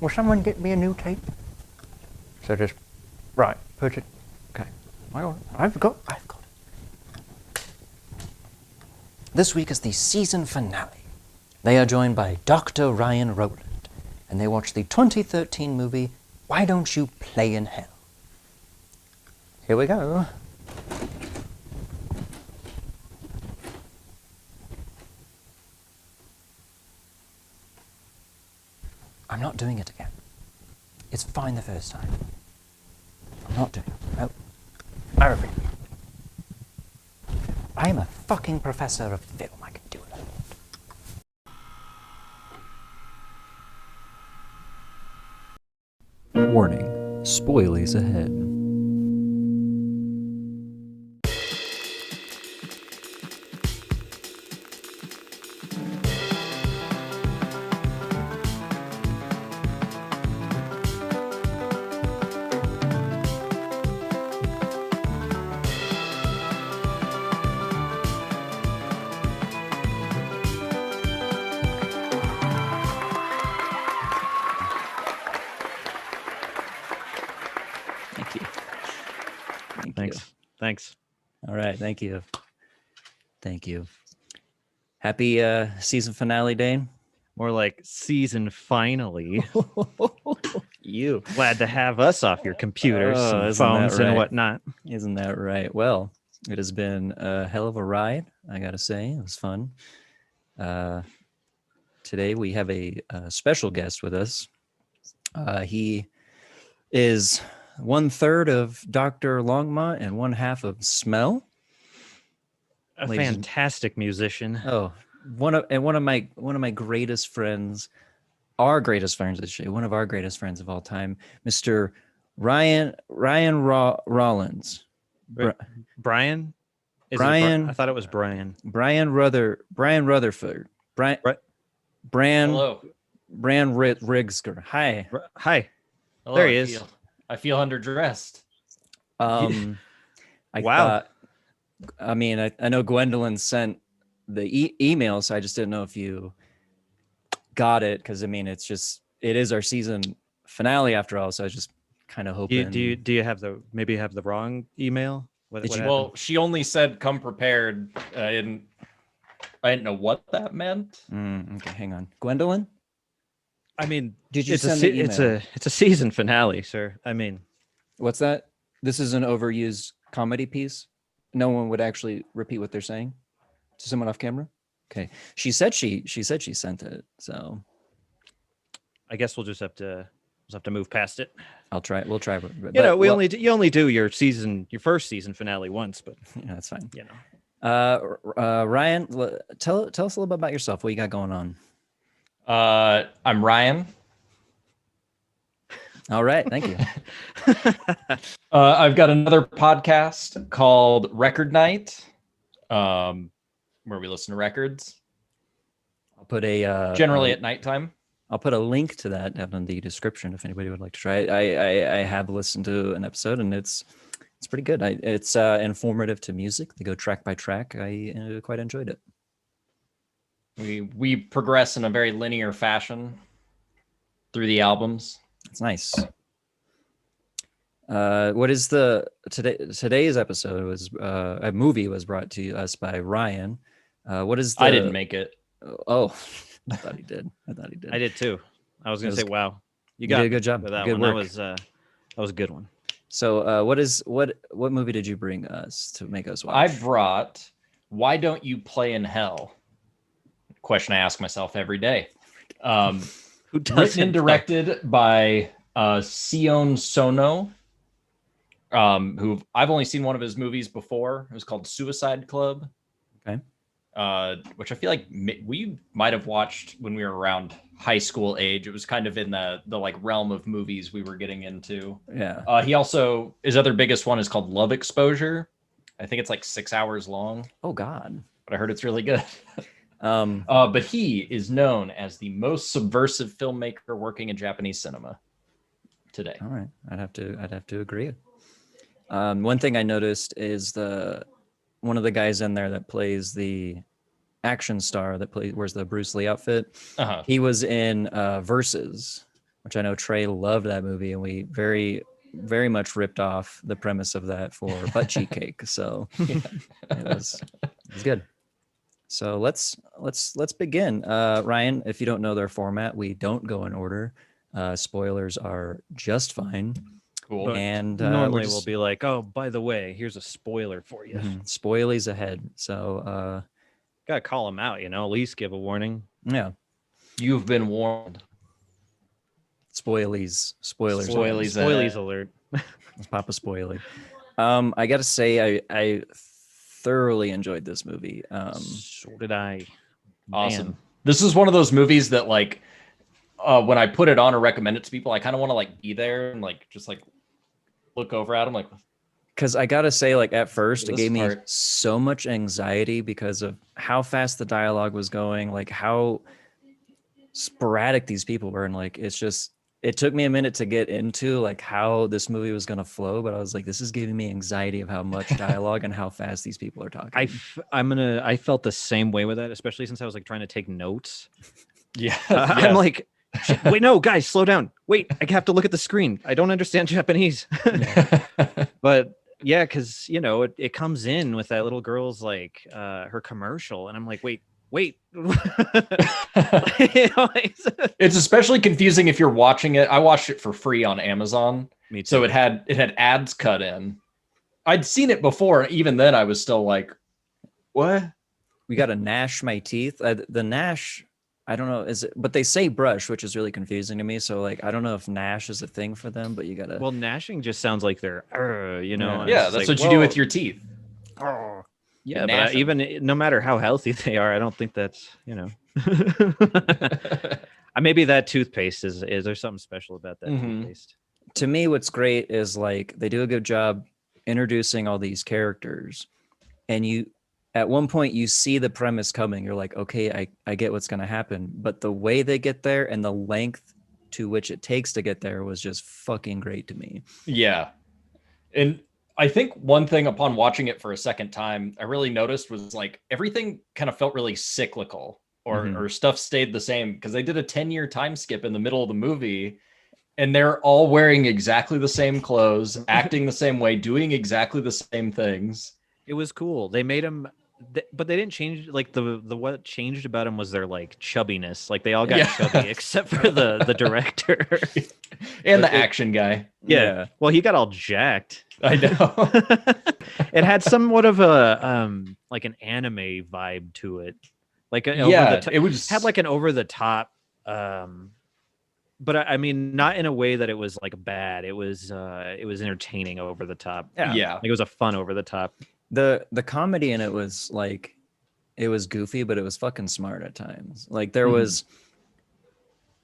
Will someone get me a new tape? So just, right, put it, okay. I've got it. This week is the season finale. They are joined by Dr. Ryan Rowland, and they watch the 2013 movie, Why Don't You Play in Hell? Here we go. I'm not doing it again. It's fine the first time. I'm not doing it. No. I repeat. I am a fucking professor of film. I can do it. Warning. Spoilies ahead. Thanks. All right, thank you. Thank you. Happy season finale, Dane? More like season finally. You. Glad to have us off your computers and isn't that phones and right? whatnot. Isn't that right? Well, it has been a hell of a ride, I gotta say. It was fun. Today we have a special guest with us. He is 1/3 of Dr. Longmont and 1/2 of Smell. A fantastic musician. Oh, one of my greatest friends, our greatest friends, actually, one of our greatest friends of all time, Mr. Ryan Rollins. Brian? Brian? I thought it was Brian. Brian Rutherford. Hello. Bran Rigsger. Hi. Hi. Hello, There he is. I feel underdressed. I Wow. thought, I mean, I know Gwendolyn sent the email, so I just didn't know if you got it, because I mean, it is our season finale after all, so I was just kind of hoping. Do you have the wrong email? Well, she only said come prepared. I didn't know what that meant. Okay, hang on. Gwendolyn? I mean, Did you send the email? It's a season finale, sir. I mean, What's that? This is an overused comedy piece? No one would actually repeat what they're saying to someone off camera? Okay. She said she sent it, so I guess we'll just have to move past it. I'll try. We'll try. But, you only do your first season finale once, but yeah, that's fine. You know. Ryan, tell us a little bit about yourself. What you got going on? I'm Ryan. All right, thank you. I've got another podcast called Record Night, where we listen to records. I'll put a generally at nighttime. I'll put a link to that down in the description if anybody would like to try it. I have listened to an episode and it's pretty good. It's informative to music. They go track by track. I quite enjoyed it. We progress in a very linear fashion through the albums. It's nice. What is today's episode was a movie was brought to us by Ryan. What is I didn't make it. Oh, I thought he did. I did too. I was gonna say, wow, you did a good job. With that good one. Work. That was a good one. So, what movie did you bring us to make us watch? I brought Why Don't You Play in Hell? Question I ask myself every day. Who doesn't? Written and directed by Sion Sono, who I've only seen one of his movies before. It was called Suicide Club. Okay. Which I feel like we might have watched when we were around high school age. It was kind of in the like realm of movies we were getting into. Yeah. He also, his other biggest one is called Love Exposure. I think it's like 6 hours long. Oh God. But I heard it's really good. But he is known as the most subversive filmmaker working in Japanese cinema today. All right. I'd have to agree. One thing I noticed is one of the guys in there that plays the action star that wears the Bruce Lee outfit. Uh-huh. He was in Versus, which I know Trey loved that movie, and we very, very much ripped off the premise of that for Butt Cheek Cake. So it was good. So let's begin. Ryan, if you don't know their format, we don't go in order. Spoilers are just fine. Cool. But And normally we'll be like, oh, by the way, here's a spoiler for you. Spoilies ahead. So Gotta call them out, at least give a warning. yeah, You've been warned. spoilies. Spoilies alert. Let's pop a spoiler. I gotta say, I thoroughly enjoyed this movie. So did I. Awesome. Man. This is one of those movies that like when I put it on or recommend it to people, I kind of want to like be there and like just like look over at them like. Because I gotta say, like at first, it This gave me part- so much anxiety because of how fast the dialogue was going, like how sporadic these people were, and like it took me a minute to get into like how this movie was gonna flow, but I was like, this is giving me anxiety of how much dialogue and how fast these people are talking. I felt the same way with that, especially since I was like trying to take notes. Yeah. I'm like, shit, wait, no, guys, slow down. Wait, I have to look at the screen. I don't understand Japanese. But yeah, because it comes in with that little girl's like her commercial, and I'm like, wait. It's especially confusing if you're watching it. I watched it for free on Amazon. Me too. So it had ads cut in. I'd seen it before. Even then, I was still like, what? We got to gnash my teeth. The gnash, I don't know, is it? But they say brush, which is really confusing to me. So like, I don't know if gnash is a thing for them, but you gotta. Well, gnashing just sounds like they're, and Yeah, it's that's like, what you do with your teeth. Yeah, Gnash but even no matter how healthy they are, I don't think that's maybe that toothpaste is there something special about that toothpaste? To me, what's great is like they do a good job introducing all these characters, and you at one point you see the premise coming. You're like, okay, I get what's going to happen, but the way they get there and the length to which it takes to get there was just fucking great to me. Yeah. And I think one thing upon watching it for a second time, I really noticed was like everything kind of felt really cyclical or stuff stayed the same because they did a 10-year time skip in the middle of the movie and they're all wearing exactly the same clothes, acting the same way, doing exactly the same things. It was cool. They made them, but they didn't change. Like the what changed about them was their like chubbiness. Like they all got chubby except for the director and the action guy. Yeah. Well, he got all jacked. I know. It had somewhat of a like an anime vibe to it. Like it was had like an over the top but I mean not in a way that it was like bad. It was entertaining over the top. Yeah. Like, it was a fun over the top. The comedy in it was like it was goofy, but it was fucking smart at times. Like there was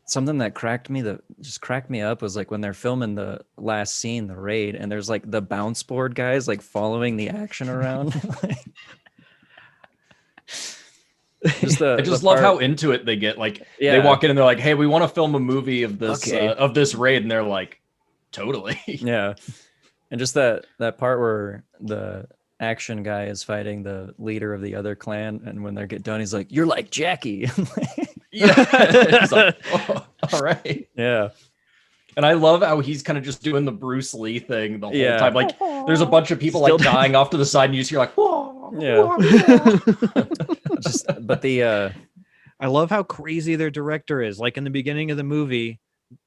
something that cracked me up was like when they're filming the last scene, the raid, and there's like the bounce board guys like following the action around. I just love how into it they get. Like they walk in and they're like, "Hey, we want to film a movie of this raid," and they're like, "Totally." Yeah, and just that part where the action guy is fighting the leader of the other clan, and when they get done, he's like, "You're like Jackie." Yeah, it's like, oh, all right. Yeah. And I love how he's kind of just doing the Bruce Lee thing the whole time. Like, there's a bunch of people like dying off to the side, and you just hear like, whoa, I love how crazy their director is. Like in the beginning of the movie,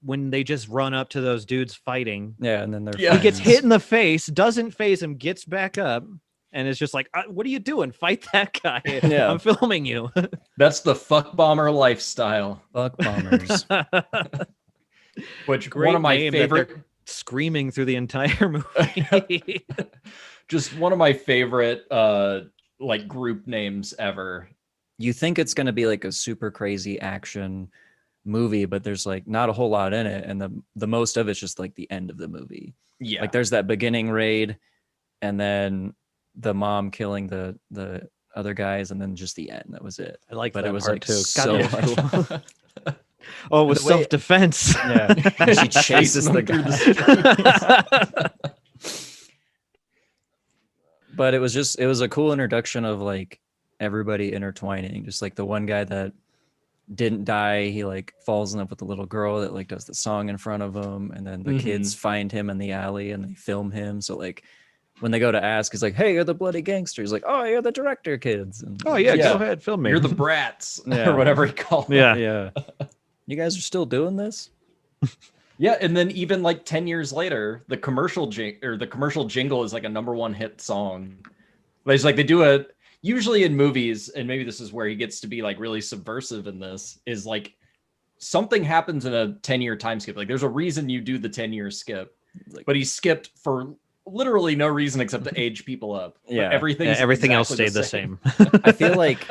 when they just run up to those dudes fighting, and then he gets hit in the face, doesn't phase him, gets back up. And it's just like, what are you doing? Fight that guy. Yeah. I'm filming you. That's the fuck bomber lifestyle. Fuck bombers. Which one of my favorite screaming through the entire movie. Just one of my favorite like group names ever. You think it's going to be like a super crazy action movie, but there's like not a whole lot in it. And the most of it's just like the end of the movie. Yeah. Like there's that beginning raid and then the mom killing the other guys, and then just the end. That was it. I like but that it was part like too. So cool. Oh, with self-defense. Yeah, she chases the guy. But it was a cool introduction of like everybody intertwining. Just like the one guy that didn't die. He like falls in love with the little girl that like does the song in front of him, and then the kids find him in the alley and they film him. So like when they go to ask, he's like, "Hey, you're the bloody gangster." He's like, "Oh, you're the director, kids." And, Oh yeah, go ahead, film me. You're the brats Yeah. or whatever he called them. Yeah. yeah. You guys are still doing this? Yeah, and then even like 10 years later, the commercial jingle is like a #1 hit song. But it's like they do it usually in movies, and maybe this is where he gets to be like really subversive in this, is like something happens in a 10-year time skip. Like there's a reason you do the 10-year skip, but he skipped for literally no reason except to age people up. Yeah. But everything else exactly stayed the same. I feel like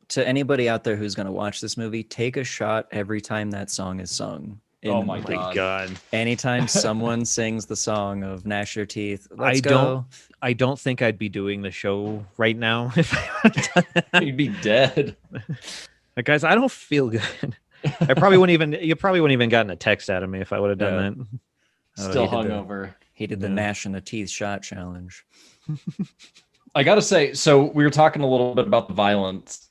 to anybody out there who's going to watch this movie, take a shot every time that song is sung. Oh in my the movie. God. Anytime someone sings the song of Gnash Your Teeth, I don't think I'd be doing the show right now if I would have done that. You'd be dead. Like, guys, I don't feel good. You probably wouldn't even gotten a text out of me if I would have done that. Still he did hungover. He did the Gnash in the Teeth shot challenge. I gotta say, so we were talking a little bit about the violence.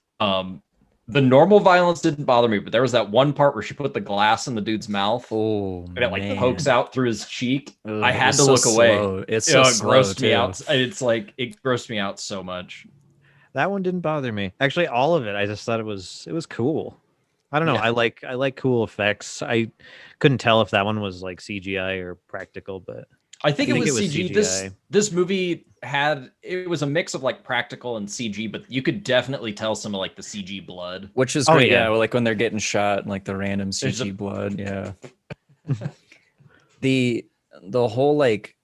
The normal violence didn't bother me, but there was that one part where she put the glass in the dude's mouth. Oh, and it like pokes out through his cheek. Ugh, I had it's to so look away. slow. It's It so slow, grossed me too. out. It's like it grossed me out so much. That one didn't bother me. Actually, all of it, I just thought it was cool. I don't know. Yeah. I like cool effects. I couldn't tell if that one was like CGI or practical, but I think it was CG. CGI. This movie it was a mix of like practical and CG, but you could definitely tell some of like the CG blood. Which is Oh, great, yeah. yeah. Like when they're getting shot and like the random There's CG blood, yeah. the whole like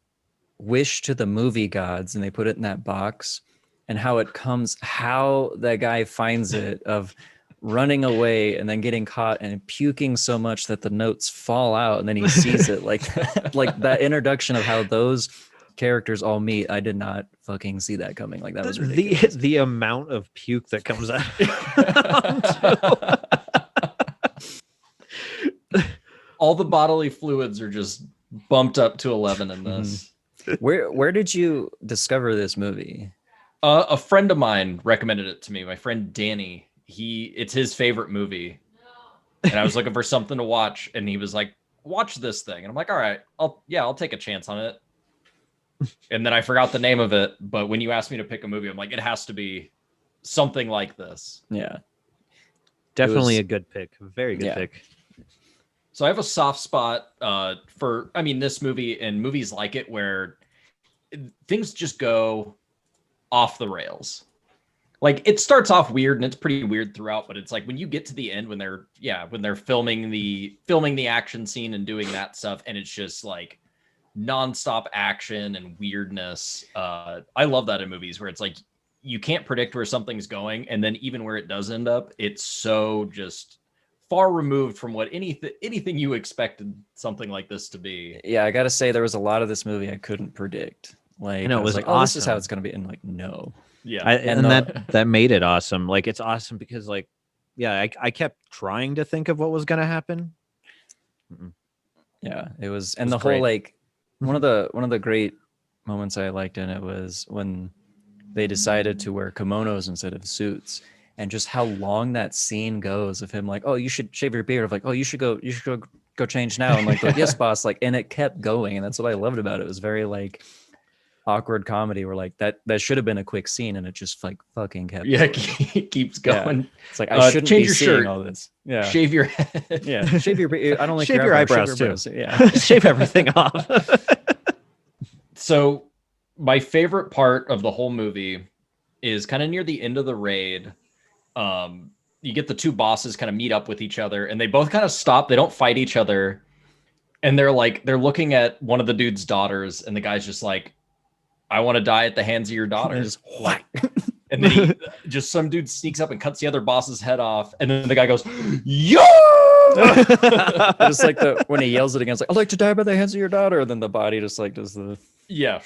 wish to the movie gods, and they put it in that box, and how that guy finds it of running away and then getting caught and puking so much that the notes fall out, and then he sees it like that introduction of how those characters all meet. I did not fucking see that coming. Like that was ridiculous. the amount of puke that comes out. All the bodily fluids are just bumped up to 11 in this. Where did you discover this movie? A friend of mine recommended it to me. My friend Danny. It's his favorite movie, and I was looking for something to watch, and he was like, "Watch this thing," and I'm like, "All right, I'll take a chance on it." And then I forgot the name of it, but when you asked me to pick a movie, I'm like, it has to be something like this. Yeah. Definitely a good pick. Very good pick. So I have a soft spot for this movie and movies like it where things just go off the rails. Like it starts off weird and it's pretty weird throughout, but it's like when you get to the end when they're filming the action scene and doing that stuff, and it's just like nonstop action and weirdness. I love that in movies where it's like you can't predict where something's going, and then even where it does end up, it's so just far removed from what anything you expected something like this to be. Yeah, I gotta say there was a lot of this movie I couldn't predict. Like, I know, it was like, awesome. oh, this is how it's gonna be, and like, no. Yeah, and that made it awesome. Like it's awesome because like, yeah, I kept trying to think of what was gonna happen. Yeah, it was, and It was the whole great. like one of the great moments I liked in it was when they decided to wear kimonos instead of suits, and just how long that scene goes of him like, oh, you should shave your beard, of like, oh, you should go change now, and like, yes, boss, like, and it kept going, and that's what I loved about it. It was very like awkward comedy where like that should have been a quick scene, and it just like fucking kept going. it keeps going. Yeah. It's like I shouldn't change be your seeing shirt. all this. Yeah, Shave your head. yeah, shave your beard. I don't like Shave your eyebrows, too. Yeah. Shave everything off. So my favorite part of the whole movie is kind of near the end of the raid. You get the two bosses kind of meet up with each other, and they both kind of stop. They don't fight each other, and they're looking at one of the dude's daughters, and the guy's just like, I want to die at the hands of your daughter. Just whack. And then just some dude sneaks up and cuts the other boss's head off, and then the guy goes, yo! Just like when he yells it again, it's like, I'd like to die by the hands of your daughter, and then the body just like does the Yeah.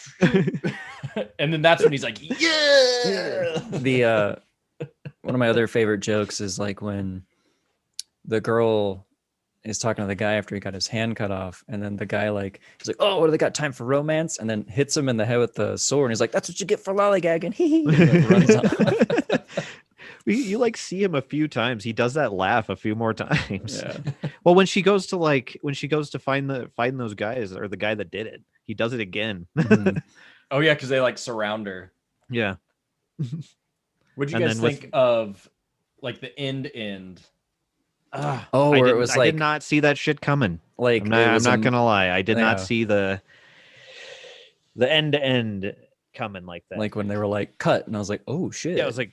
And then that's when he's like, yeah. the one of my other favorite jokes is like when the girl is talking to the guy after he got his hand cut off, and then the guy like he's like, oh, what do they got time for romance, and then hits him in the head with the sword, and he's like, that's what you get for lollygagging. He like runs off. You like see him a few times. He does that laugh a few more times. Yeah. Well, when she goes to find those guys or the guy that did it, he does it again. Mhm. Oh yeah, because they like surround her. Yeah. What'd you And guys then with- think of like the end? Oh, where it was I like did not see that shit coming. like I'm it was not a- gonna lie. I did not Yeah. see the end to end coming like that. like when they were like cut, and I was like, oh shit. yeah, I was like,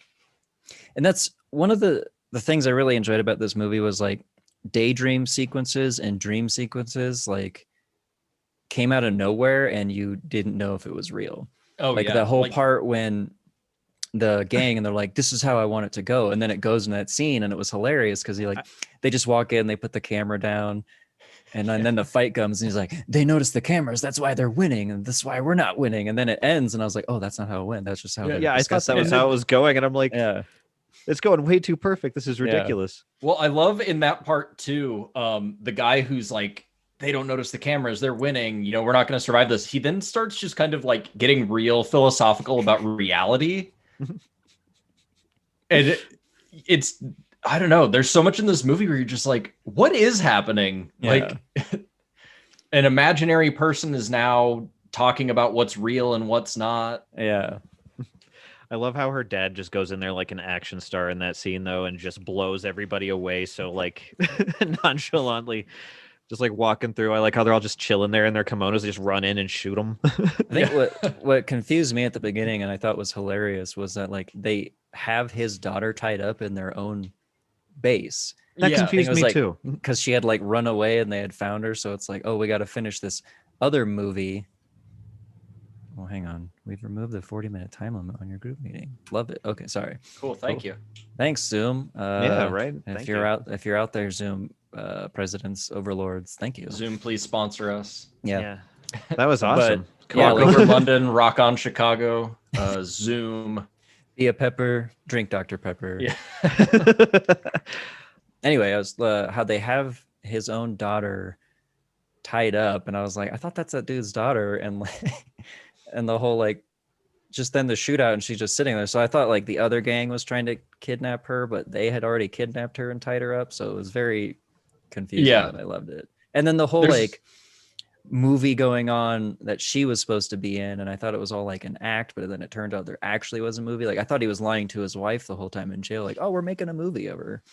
And that's one of the things I really enjoyed about this movie was like daydream sequences and dream sequences like came out of nowhere and you didn't know if it was real. Oh Like yeah, the whole like, part when the gang and they're like, this is how I want it to go, and then it goes in that scene and it was hilarious because they just walk in, they put the camera down, and then the fight comes and he's like, they noticed the cameras, that's why they're winning, and that's why we're not winning, and then it ends and I was like, oh, that's not how it went, that's just how they're yeah, I thought that discussing was it. how it was going, and I'm like, Yeah. it's going way too perfect. This is Yeah. ridiculous. Well, I love in that part too, the guy who's like, they don't notice the cameras, they're winning, you know, we're not going to survive this. He then starts just kind of like getting real philosophical about reality. And it's, I don't know, there's so much in this movie where you're just like, what is happening? Yeah. Like an imaginary person is now talking about what's real and what's not. Yeah. I love how her dad just goes in there like an action star in that scene though, and just blows everybody away so like nonchalantly, just like walking through. I like how they're all just chilling there in their kimonos. They just run in and shoot them. I think what confused me at the beginning and I thought was hilarious was that like they have his daughter tied up in their own base. That Yeah. confused I think it was me like- too. Because she had like run away and they had found her. So it's like, oh, we got to finish this other movie. Oh, hang on. We've removed the 40-minute time limit on your group meeting. Love it. Okay, sorry. Cool, thank you. Thanks, Zoom. Yeah, right. If Thank you're you. if you're out there, Zoom presidents, overlords, thank you. Zoom, please sponsor us. Yeah. That was awesome. Come yeah, on, Rock like- over London, rock on Chicago, Zoom. Be a pepper, drink Dr. Pepper. Yeah. Anyway, I was how they have his own daughter tied up, and I was like, I thought that's that dude's daughter, and like, and the whole like, just then the shootout, and she's just sitting there. So I thought like the other gang was trying to kidnap her, but they had already kidnapped her and tied her up. So it was very confusing. Yeah. But I loved it. And then the whole There's- like movie going on that she was supposed to be in, and I thought it was all like an act, but then it turned out there actually was a movie. Like I thought he was lying to his wife the whole time in jail, like, oh, we're making a movie of her.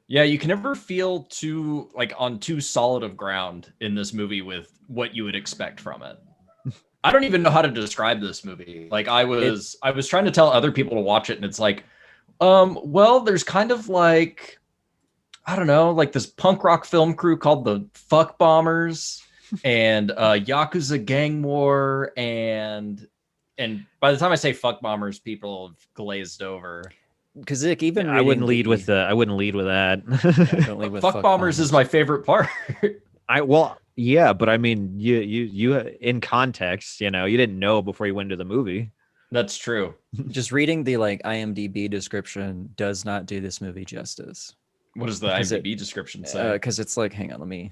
Yeah, you can never feel too like on too solid of ground in this movie with what you would expect from it. I don't even know how to describe this movie. Like I was trying to tell other people to watch it, and it's like, well, there's kind of like, I don't know, like this punk rock film crew called the Fuck Bombers and Yakuza gang war, and by the time I say Fuck Bombers, people have glazed over. Because even I wouldn't lead with the I wouldn't lead with that. don't lead with Fuck Bombers is my favorite part. Yeah, but I mean, you in context, you know, you didn't know before you went into the movie. That's true. just reading the like IMDb description does not do this movie justice. What does the Because IMDb description say? Because it's like, hang on,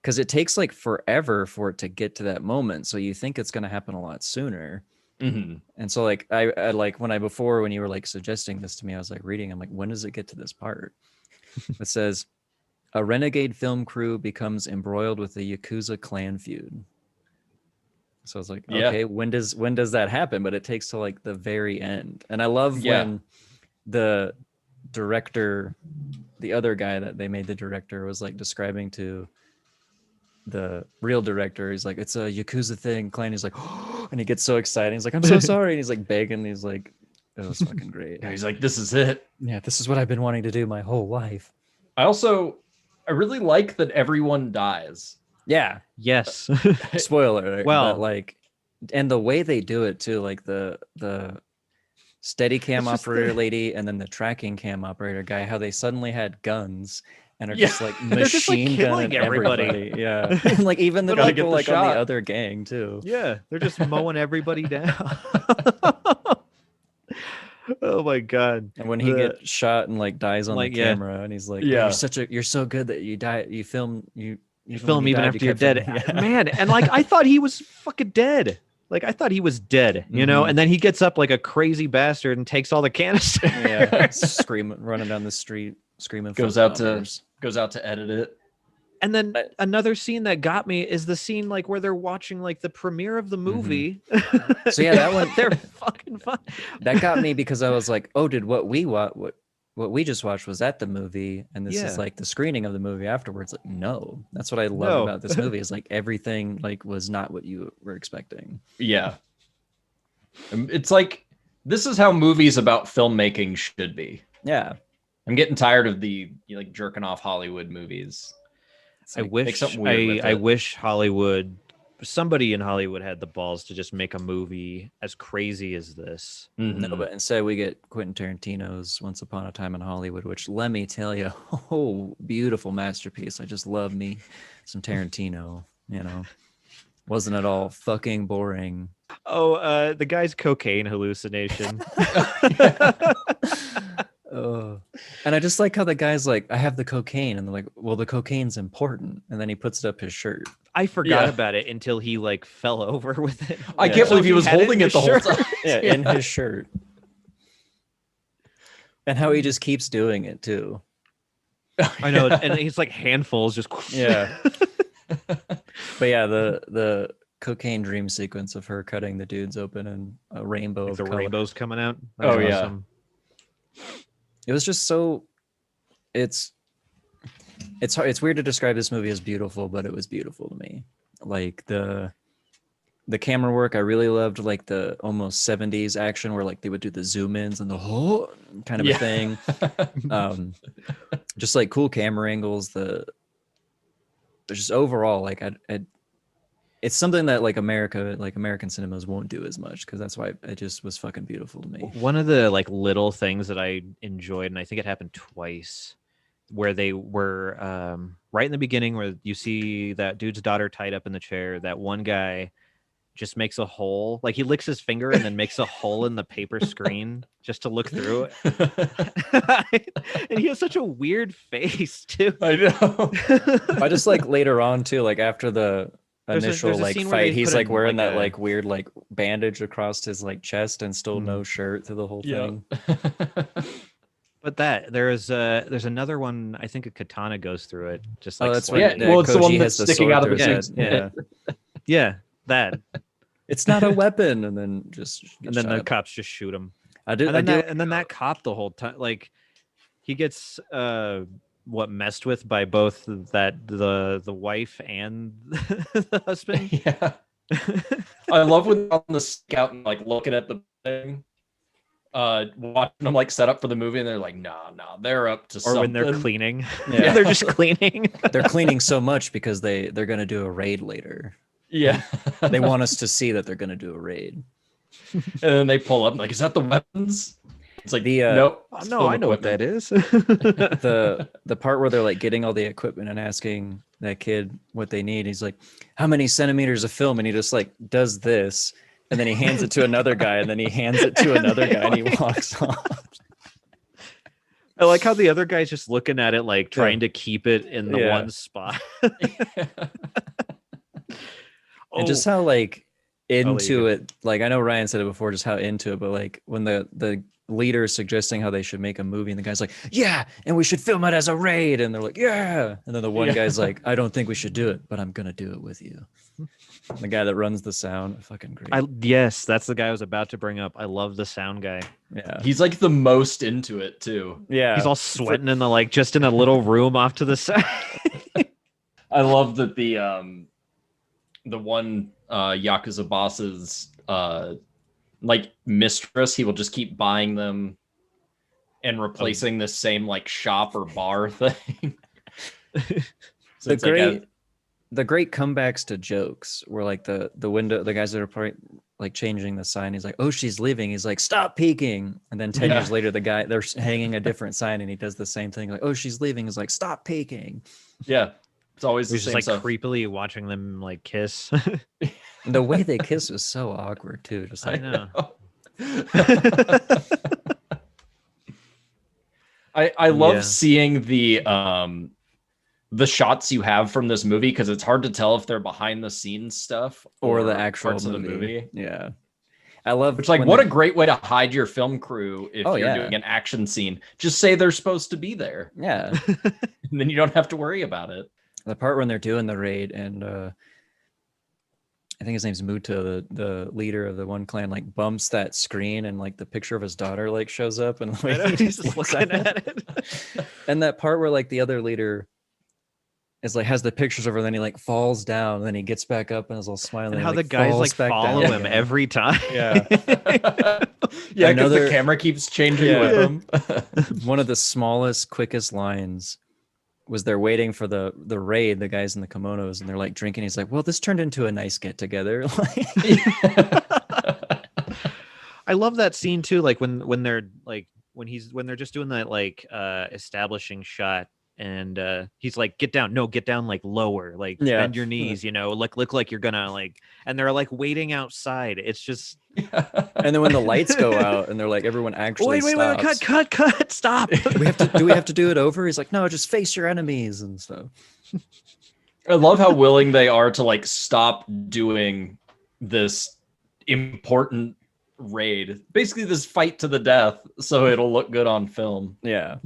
because it takes like forever for it to get to that moment, so you think it's going to happen a lot sooner. Mhm. And so like I like when you were like suggesting this to me, I was like reading, I'm like, when does it get to this part? It says a renegade film crew becomes embroiled with the Yakuza clan feud. So I was like, Yeah. okay, when does that happen? But it takes to like the very end. And I love Yeah. when the director, the other guy that they made the director, was like describing to the real director, he's like, it's a Yakuza thing, clan. He's like, oh, and he gets so excited. He's like, I'm so sorry. And he's like begging. He's like, it was fucking great. Yeah, he's like, this is it. Yeah, this is what I've been wanting to do my whole life. I really like that everyone dies. Yeah. Yes. Spoiler alert, Well- but like, and the way they do it too, like the steady cam It's just operator lady and then the tracking cam operator guy, how they suddenly had guns and are Yeah. just like They're just, like, machine killing gunning everybody. everybody. Yeah. And like even the They gotta get people the like on shot. the other gang too. Yeah, they're just mowing everybody down. Oh my god. And when he The- gets shot and like dies on Like, the yeah. camera, and he's like, Yeah. you're so good that you die, you film, you You film when even died, after you're kept dead. filming." Yeah. Man, and like I thought he was fucking dead. Like, I thought he was dead, you know? And then he gets up like a crazy bastard and takes all the canisters. Yeah, screaming, running down the street, screaming. Goes out to edit it. And then another scene that got me is the scene like where they're watching like the premiere of the movie. So yeah, that one they're fucking fun. That got me because I was like, oh, did what we just watched was at the movie, and this is like the screening of the movie afterwards. Like, no, that's what I love about this movie is like everything like was not what you were expecting. Yeah, it's like this is how movies about filmmaking should be. Yeah, I'm getting tired of the like jerking off Hollywood movies. I wish Hollywood, somebody in Hollywood had the balls to just make a movie as crazy as this. No, but instead we get Quentin Tarantino's Once Upon a Time in Hollywood, which let me tell you, oh, beautiful masterpiece. I just love me some Tarantino, you know. Wasn't at all fucking boring. Oh, the guy's cocaine hallucination. And I just like how the guy's like, I have the cocaine, and they're like, well, the cocaine's important, and then he puts it up his shirt. I forgot about it until he like fell over with it. I can't believe he was holding it the whole time. In his shirt. And how he just keeps doing it too. I know, and he's like handfuls just But yeah, the cocaine dream sequence of her cutting the dudes open and a rainbow like of the color. rainbows coming out. Oh That's yeah. awesome. It was just so it's hard, it's weird to describe this movie as beautiful, but it was beautiful to me. Like the camera work, I really loved like the almost 70s action where like they would do the zoom ins and the whole kind of a thing. Just like cool camera angles, just overall like it's something that like American cinemas won't do as much, because that's why it just was fucking beautiful to me. One of the like little things that I enjoyed, and I think it happened twice, where they were right in the beginning where you see that dude's daughter tied up in the chair. That one guy just makes a hole, like he licks his finger and then makes a hole in the paper screen just to look through it. And he has such a weird face too. I know. I just like later on too, like after the initial like fight, he's like wearing that like weird like bandage across his like chest and still no shirt through the whole thing. But there's another one. I think a katana goes through it. Just like that's right. Well, it's the one that's sticking out of his head. Yeah, that. It's not a weapon, and then the cops just shoot him. And then that cop the whole time, like he gets messed with by both the wife and the husband. Yeah. I love when they're on the scout and like looking at the thing. Watching them like set up for the movie, and they're like, nah, they're up to something. Or when they're cleaning. Yeah, they're just cleaning. They're cleaning so much because they're gonna do a raid later. Yeah. They want us to see that they're gonna do a raid. And then they pull up like, is that the weapons? It's like nope. No, I know what that is. the part where they're like getting all the equipment and asking that kid what they need. He's like, how many centimeters of film? And he just like does this. And then he hands it to another guy, and then he hands it to another guy, and he walks off. I like how the other guy's just looking at it, like trying to keep it in the one spot. And just how like into it, like I know Ryan said it before, just how into it, but like when the leader is suggesting how they should make a movie, and the guy's like, yeah, and we should film it as a raid, and they're like, yeah, and then the one guy's like, I don't think we should do it, but I'm gonna do it with you. The guy that runs the sound, fucking great. Yes, that's the guy I was about to bring up. I love the sound guy. Yeah, he's like the most into it too. Yeah, he's all sweating in the like just in a little room off to the side. I love that the one Yakuza boss's like mistress, he will just keep buying them and replacing the same like shop or bar thing. The great comebacks to jokes were like the window, the guys that are like changing the sign. He's like, oh, she's leaving. He's like, stop peeking. And then 10 years later, they're hanging a different sign, and he does the same thing. Like, oh, she's leaving. He's like, stop peeking. Yeah. It's always the just same like stuff. Creepily watching them like kiss. The way they kiss was so awkward too. Just like, I know. I love seeing the the shots you have from this movie, because it's hard to tell if they're behind the scenes stuff or the actual parts of the movie. Yeah. I love which, like, what a great way to hide your film crew if you're doing an action scene. Just say they're supposed to be there. Yeah. And then you don't have to worry about it. The part when they're doing the raid and I think his name's Muta, the leader of the one clan, like bumps that screen and like the picture of his daughter like shows up and like, he's just looking at it. And that part where like the other leader is like has the pictures over, and then he like falls down, and then he gets back up and is all smiling. And how like, the guys like follow him every time. Yeah. Yeah, because the camera keeps changing with him. One of the smallest, quickest lines was they're waiting for the raid, the guys in the kimonos, and they're like drinking. He's like, well, this turned into a nice get together. I love that scene too, like when they're like when they're just doing that like establishing shot, and he's like, get down like lower, like bend your knees, you know, look like you're gonna like, and they're like waiting outside. It's just and then when the lights go out and they're like, everyone actually wait, cut, stop. Do we have to do it over? He's like, no, just face your enemies and stuff. I love how willing they are to like stop doing this important raid, basically this fight to the death, so it'll look good on film. Yeah.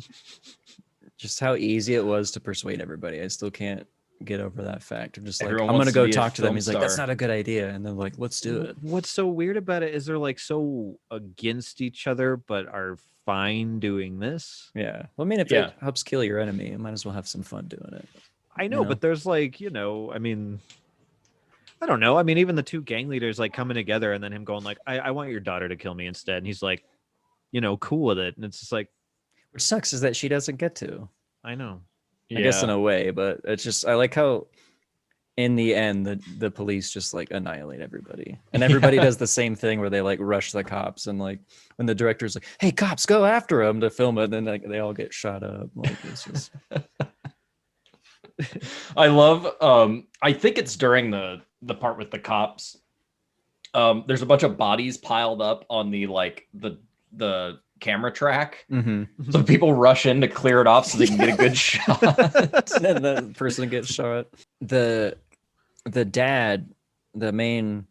Just how easy it was to persuade everybody. I still can't get over that fact. I'm just like, I'm gonna go talk to them. He's like, that's not a good idea, and they're like, let's do it. What's so weird about it is they're like so against each other, but are fine doing this. Yeah. Well, I mean, if it helps kill your enemy, you might as well have some fun doing it. I know, but there's like, you know, I mean, I don't know. I mean, even the two gang leaders like coming together and then him going like, I want your daughter to kill me instead. And he's like, you know, cool with it. And it's just like, which sucks is that she doesn't get to. I know. I guess in a way, but it's just, I like how in the end the police just like annihilate everybody, and everybody does the same thing where they like rush the cops, and like when the director's like, hey, cops, go after him to film it, and then like they all get shot up. Like it's just I love I think it's during the part with the cops. There's a bunch of bodies piled up on the like the camera track. Mm-hmm. So people rush in to clear it off so they can get a good shot. And then the person gets shot. The dad, the main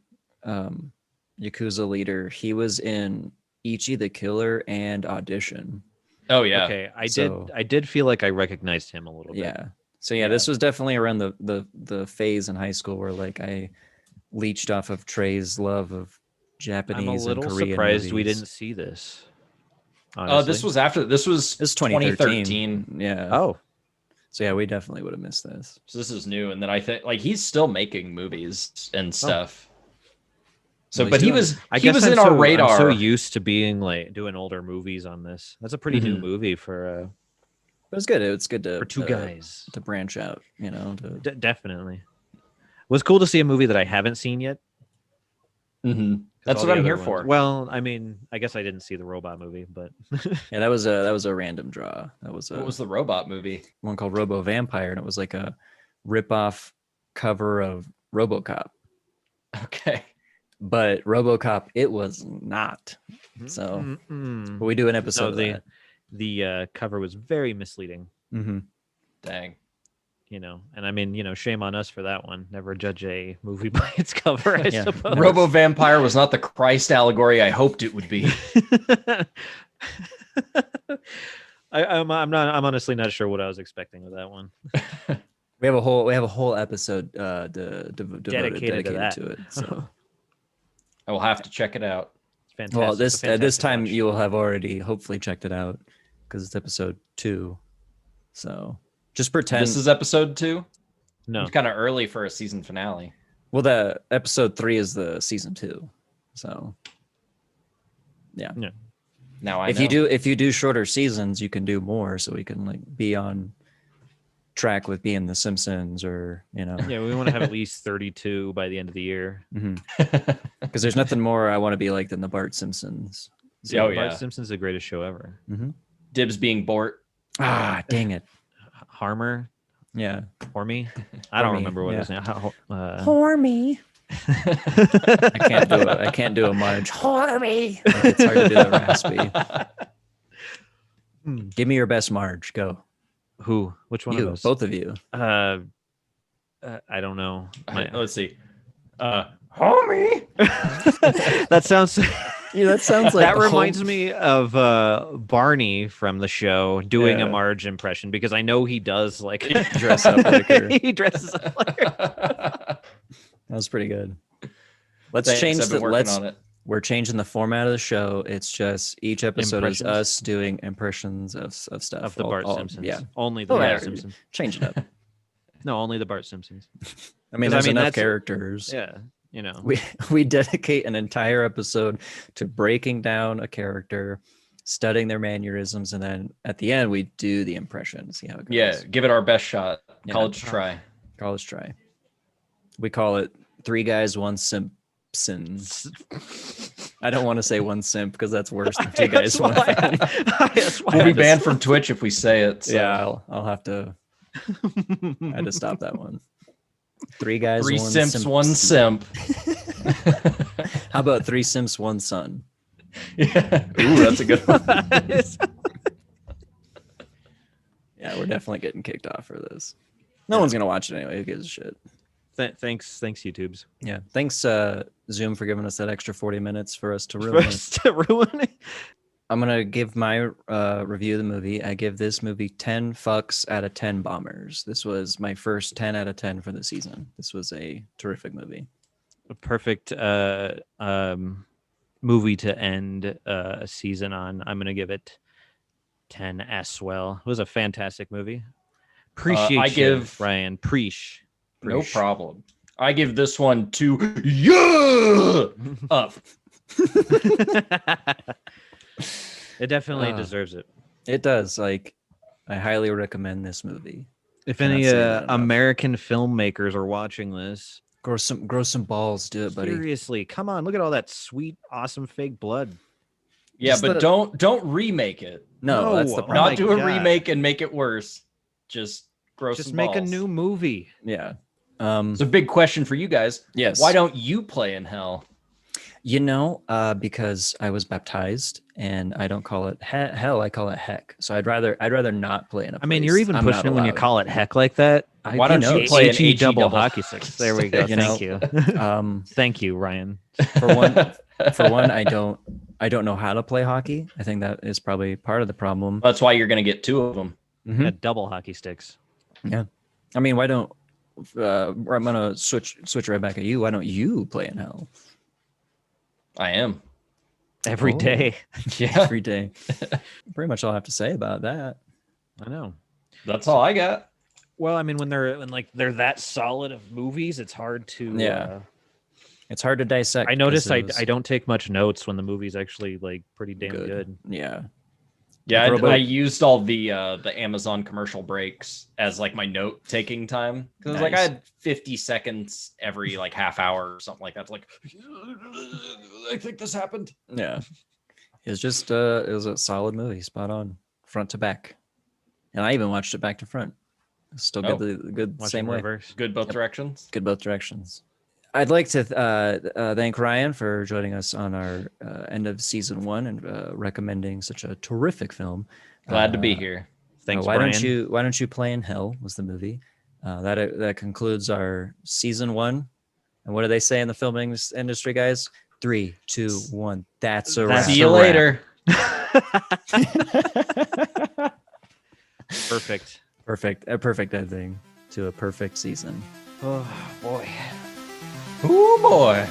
Yakuza leader, he was in Ichi the Killer and Audition. Oh yeah. Okay, I did feel like I recognized him a little bit. Yeah. So yeah, this was definitely around the phase in high school where like I leached off of Trey's love of Japanese and Korean surprised movies. we didn't see this. This was 2013. Yeah. Oh. So yeah, we definitely would have missed this. So this is new, and then I think like he's still making movies and stuff. So, Well, but he he's was in our radar. I'm so used to being like doing older movies on this. That's a pretty new movie for It was good. It's good to for two guys to branch out, you know. definitely. It was cool to see a movie that I haven't seen yet. Mm-hmm. That's what I'm here for. Well, I mean, I guess I didn't see the robot movie, but Yeah, that was a random draw. That was what was the robot movie? One called Robo Vampire, and it was like a rip-off cover of RoboCop. Okay. But RoboCop, it was not. So but we do an episode of that. The cover was very misleading. Mm-hmm. Dang. You know, and I mean, you know, shame on us for that one. Never judge a movie by its cover, I suppose. Robo Vampire was not the Christ allegory I hoped it would be. I'm honestly not sure what I was expecting with that one. We have a whole episode dedicated to that. to it. So I will have to check it out. It's fantastic. Well, this time you will have already hopefully checked it out because it's episode 2. So just pretend this is episode 2. No, it's kind of early for a season finale. Well, the episode 3 is the season 2. So yeah. Now I if you do shorter seasons, you can do more, so we can like be on track with being The Simpsons, or you know. Yeah, we want to have at least 32 by the end of the year. Because there's nothing more I want to be like than the Bart Simpsons. So Bart Simpson's the greatest show ever. Mm-hmm. Dibs being Bort. Ah, dang it. Harmer. Yeah. Hormy. I don't remember what his name. Hormy. I can't do a Marge. Hormy. It's hard to do that raspy. Give me your best Marge. Go. Who? Which one You, of us? both of you. I don't know. Let's see. Homie. That sounds. Yeah, that sounds like That reminds me of Barney from the show doing a Yeah. Marge impression, because I know he does like dress up like her. he dresses up like her. That was pretty good. Let's Thanks, change I've been the working on it. We're changing the format of the show. It's just each episode is Impressions? us doing impressions of stuff. Of the Bart Simpsons. Yeah. Only the Oh, Bart yeah. Simpsons. Change it up. No, only the Bart Simpsons. I mean, 'Cause, I there's mean, enough that's- characters. Yeah, you know. We dedicate an entire episode to breaking down a character, studying their mannerisms, and then at the end we do the impression. See how it goes. Yeah, give it our best shot. Yeah. College try. College try. We call it 3 guys, 1 Simpsons. I don't want to say 1 simp because that's worse than 2 guys, 1 fan. We'll be banned from Twitch if we say it. So. Yeah, I'll have to. I had to stop that one. 3 guys, 3 1 simps, 1 simp. How about 3 simps, 1 son? Yeah. Ooh, that's a good one. Yeah, we're definitely getting kicked off for this. No one's gonna watch it anyway. Who gives a shit? Thanks, YouTubes. Yeah. Thanks, Zoom, for giving us that extra 40 minutes for us to For ruin it. us to ruin it. I'm gonna give my review of the movie. I give this movie 10 fucks out of 10 bombers. This was my first 10 out of 10 for the season. This was a terrific movie. A perfect movie to end a season on. I'm gonna give it 10 as well. It was a fantastic movie. Appreciate I you, give- Ryan. No problem. I give this one 2 yeah up. It definitely deserves it. It does. Like, I highly recommend this movie. If Cannot any say that enough. American filmmakers are watching this, Grow some balls. Do it, buddy. seriously, come on, look at all that sweet, awesome fake blood. Yeah, Just but don't remake it. No, that's the No, problem. Not my do a God. remake and make it worse. Just grow Just some make a balls. new movie. Yeah. It's a big question for you guys. Yes. Why don't you play in hell? You know, because I was baptized, and I don't call it hell. I call it heck. So I'd rather not play in a. I mean, place you're even I'm pushing not it when you allowed. call it heck like that. Why don't you H- play an HE HE double double hockey sticks? There we go. You Thank you. Thank You, Ryan. For one, I don't know how to play hockey. I think that is probably part of the problem. That's why you're gonna get 2 of them. Mhm. Yeah, double hockey sticks. Yeah, I mean, why don't I'm gonna switch right back at you. Why don't you play in hell I am. Every Oh. day. Yeah, every day? Pretty much all I have to say about that. I know. that's all I got. Well, I mean, when they're that solid of movies, it's hard to. Yeah. It's hard to dissect. I noticed 'cause I it was don't take much notes when the movie's actually like pretty damn good. Yeah. Yeah, Robot- I used all the Amazon commercial breaks as like my note taking time because like I Nice. had 50 seconds every like half hour or something like that. It's like I think this happened. Yeah. It was just it was a solid movie, spot on, front to back. And I even watched it back to front. Still Oh. good, good Watch same it in way. reverse. Good both directions. Good both directions. I'd like to thank Ryan for joining us on our end of season 1 and recommending such a terrific film. Glad to be here. Thanks, why Brian. don't you play in hell was the movie. That concludes our season 1. And what do they say in the filming industry, guys? 3, 2, 1. That's a wrap. See you later. Perfect. Perfect. A perfect ending to a perfect season. Oh boy. Oh boy.